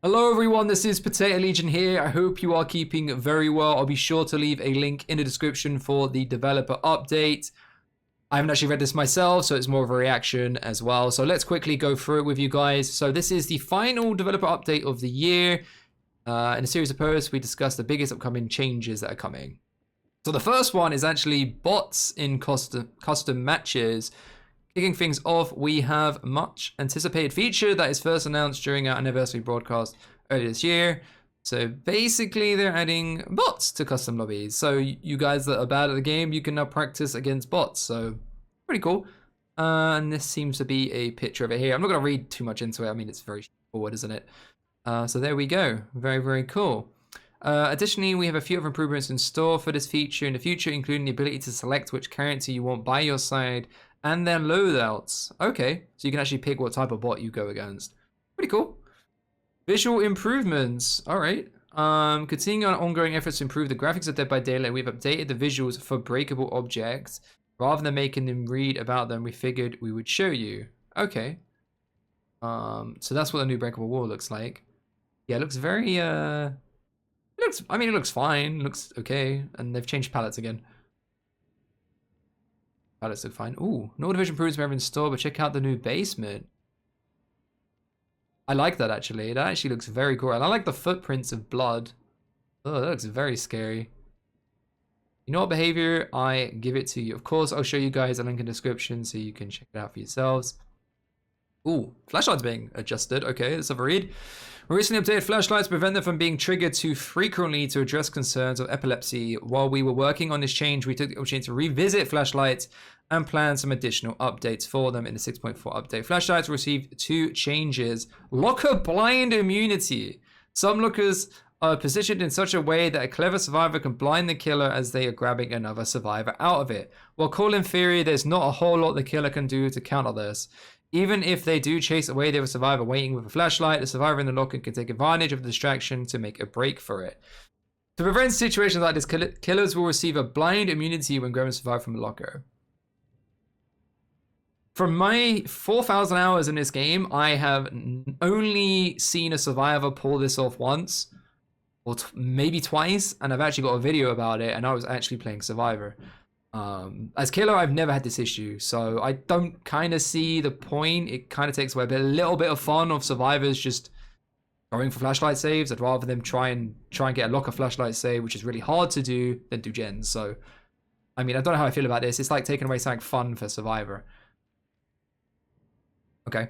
Hello everyone, this is PotatoLegion here. I hope you are keeping very well. I'll be sure to leave a link in the description for the developer update. I haven't actually read this myself, so it's more of a reaction as well. So let's quickly go through it with you guys. So this is the final developer update of the year. In a series of posts, we discussed the biggest upcoming changes that are coming. So the first one is actually bots in custom matches. Kicking things off, we have much anticipated feature that is first announced during our anniversary broadcast earlier this year. So basically they're adding bots to custom lobbies. So you guys that are bad at the game, you can now practice against bots. So pretty cool. And this seems to be a picture of it here. I'm not going to read too much into it. I mean, it's very straightforward, isn't it? So there we go. Very, very cool. Additionally, we have a few other improvements in store for this feature in the future, including the ability to select which character you want by your side and their loadouts. Okay, so you can actually pick what type of bot you go against. Pretty cool. Visual improvements. All right. Continuing on ongoing efforts to improve the graphics of Dead by Daylight, we've updated the visuals for breakable objects. Rather than making them read about them, we figured we would show you. Okay. So that's what the new breakable wall looks like. Yeah, it looks very it looks fine. It looks okay, and they've changed pallets again. Pallets look fine. Ooh, no division improvements are ever in store, but check out the new basement. I like that actually. That actually looks very cool. And I like the footprints of blood. Oh, that looks very scary. You know what behavior? I give it to you. Of course, I'll show you guys a link in the description so you can check it out for yourselves. Ooh, flashlights being adjusted. Okay, let's have a read. We recently updated flashlights to prevent them from being triggered too frequently to address concerns of epilepsy. While we were working on this change, we took the opportunity to revisit flashlights and plan some additional updates for them in the 6.4 update. Flashlights received 2 changes. Locker blind immunity. Some lockers are positioned in such a way that a clever survivor can blind the killer as they are grabbing another survivor out of it. While cool in theory, there's not a whole lot the killer can do to counter this. Even if they do chase away the survivor waiting with a flashlight, the survivor in the locker can take advantage of the distraction to make a break for it. To prevent situations like this, killers will receive a blind immunity when grabbing a survivor from a locker. From my 4,000 hours in this game, I have only seen a survivor pull this off once, or maybe twice, and I've actually got a video about it, and I was actually playing survivor. As killer, I've never had this issue, so I don't kind of see the point. It kind of takes away a little bit of fun of survivors just going for flashlight saves. I'd rather them try and get a locker flashlight save, which is really hard to do, than do gens. So, I mean, I don't know how I feel about this. It's like taking away something fun for survivor. Okay.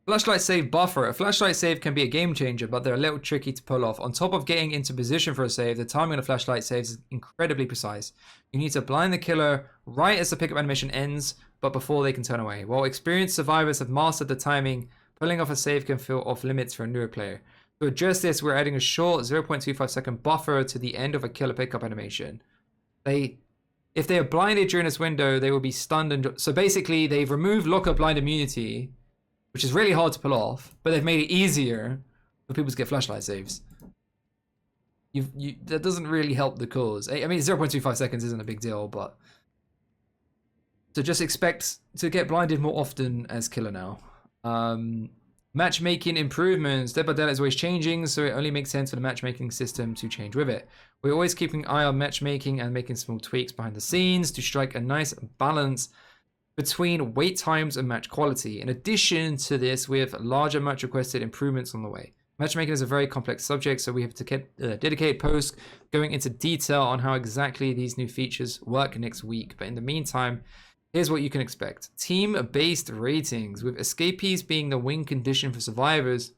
Flashlight save buffer. A flashlight save can be a game changer, but they're a little tricky to pull off. On top of getting into position for a save, the timing on a flashlight saves is incredibly precise. You need to blind the killer right as the pickup animation ends, but before they can turn away. While experienced survivors have mastered the timing, pulling off a save can feel off limits for a newer player. To address this, we're adding a short 0.25 second buffer to the end of a killer pickup animation. If they are blinded during this window, they will be stunned. And so basically, they've removed locker blind immunity, which is really hard to pull off, but they've made it easier for people to get flashlight saves. That doesn't really help the cause. I mean, 0.25 seconds isn't a big deal, but so just expect to get blinded more often as killer now. Matchmaking improvements. Dead by Daylight is always changing, so it only makes sense for the matchmaking system to change with it. We're always keeping an eye on matchmaking and making small tweaks behind the scenes to strike a nice balance between wait times and match quality. In addition to this, we have larger match requested improvements on the way. Matchmaking is a very complex subject, so we have to get dedicated posts going into detail on how exactly these new features work next week. But in the meantime, here's what you can expect. Team-based ratings, with escapees being the win condition for survivors.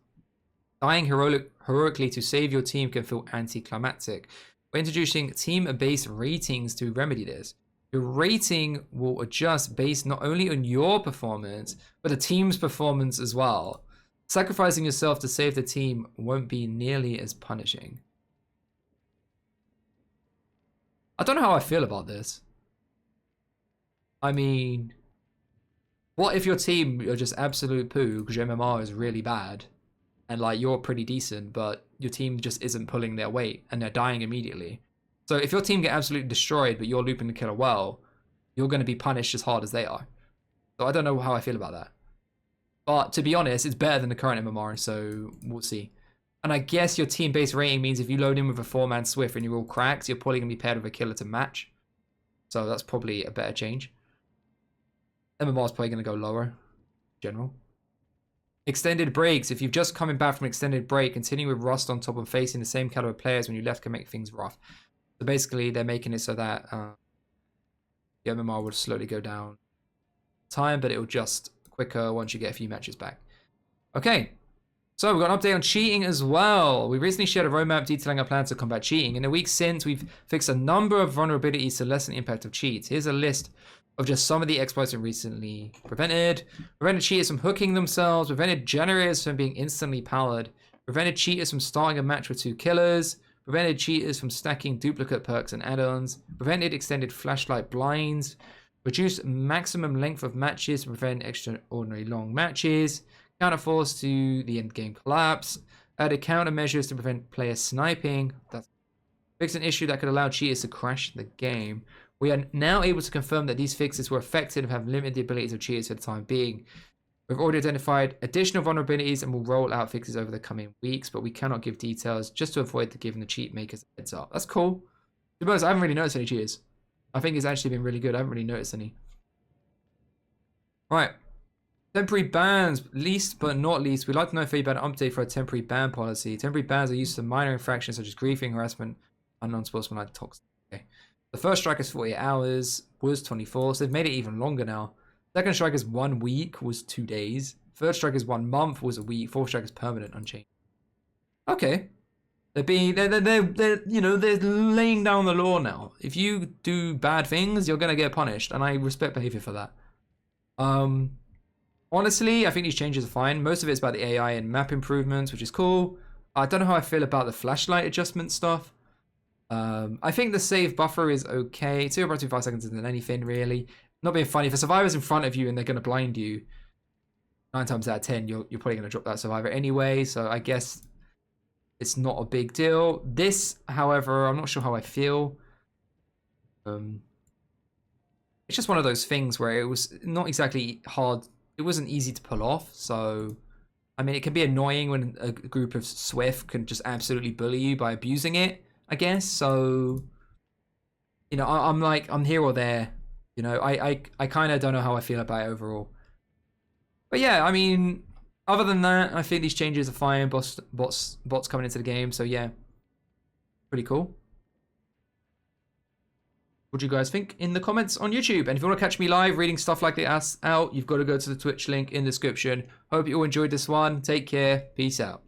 Dying heroically to save your team can feel anticlimactic. We're introducing team-based ratings to remedy this. Your rating will adjust based not only on your performance, but the team's performance as well. Sacrificing yourself to save the team won't be nearly as punishing. I don't know how I feel about this. I mean, what if your team are just absolute poo because your MMR is really bad and like you're pretty decent, but your team just isn't pulling their weight and they're dying immediately? So if your team get absolutely destroyed, but you're looping the killer well, you're going to be punished as hard as they are. So I don't know how I feel about that. But to be honest, it's better than the current MMR, so we'll see. And I guess your team-based rating means if you load in with a 4-man Swift and you're all cracked, you're probably going to be paired with a killer to match. So that's probably a better change. MMR is probably going to go lower in general. Extended breaks. If you've just coming back from an extended break, continuing with Rust on top and facing the same caliber players when you left can make things rough. So basically, they're making it so that the MMR will slowly go down time, but it will just quicker once you get a few matches back. Okay. So we've got an update on cheating as well. We recently shared a roadmap detailing our plans to combat cheating. In the week since, we've fixed a number of vulnerabilities to lessen the impact of cheats. Here's a list of just some of the exploits we recently prevented. Prevented cheaters from hooking themselves. Prevented generators from being instantly powered. Prevented cheaters from starting a match with 2 killers. Prevented cheaters from stacking duplicate perks and add-ons. Prevented extended flashlight blinds. Reduced maximum length of matches to prevent extraordinary long matches. Counterforce to the end game collapse. Added countermeasures to prevent player sniping. That's fixed an issue that could allow cheaters to crash the game. We are now able to confirm that these fixes were effective and have limited the abilities of cheaters for the time being. We've already identified additional vulnerabilities and will roll out fixes over the coming weeks, but we cannot give details just to avoid giving the cheat makers a heads up. That's cool. To be honest, I haven't really noticed any cheaters. I think it's actually been really good. I haven't really noticed any. Right. Temporary bans, least but not least, we'd like to know if you've had an update for a temporary ban policy. Temporary bans are used for minor infractions such as griefing, harassment, and non-sportsmanlike toxic. Okay. The first strike is 48 hours, was 24, so they've made it even longer now. Second strike is 1 week, was 2 days. Third strike is 1 month, was a week. Fourth strike is permanent, unchanged. Okay. They're laying down the law now. If you do bad things, you're gonna get punished, and I respect behavior for that. Honestly, I think these changes are fine. Most of it's about the AI and map improvements, which is cool. I don't know how I feel about the flashlight adjustment stuff. I think the save buffer is okay. 0.25 seconds isn't anything, really. Not being funny. If a survivor's in front of you and they're going to blind you, 9 times out of 10, you're probably going to drop that survivor anyway. So I guess it's not a big deal. This, however, I'm not sure how I feel. It's just one of those things where it was not exactly hard. It wasn't easy to pull off. So, I mean, it can be annoying when a group of Swift can just absolutely bully you by abusing it, I guess. So, you know, I'm here or there. You know, I kind of don't know how I feel about it overall. But yeah, I mean, other than that, I think these changes are fine. Bots coming into the game. So yeah, pretty cool. What do you guys think in the comments on YouTube? And if you want to catch me live reading stuff like this out, you've got to go to the Twitch link in the description. Hope you all enjoyed this one. Take care. Peace out.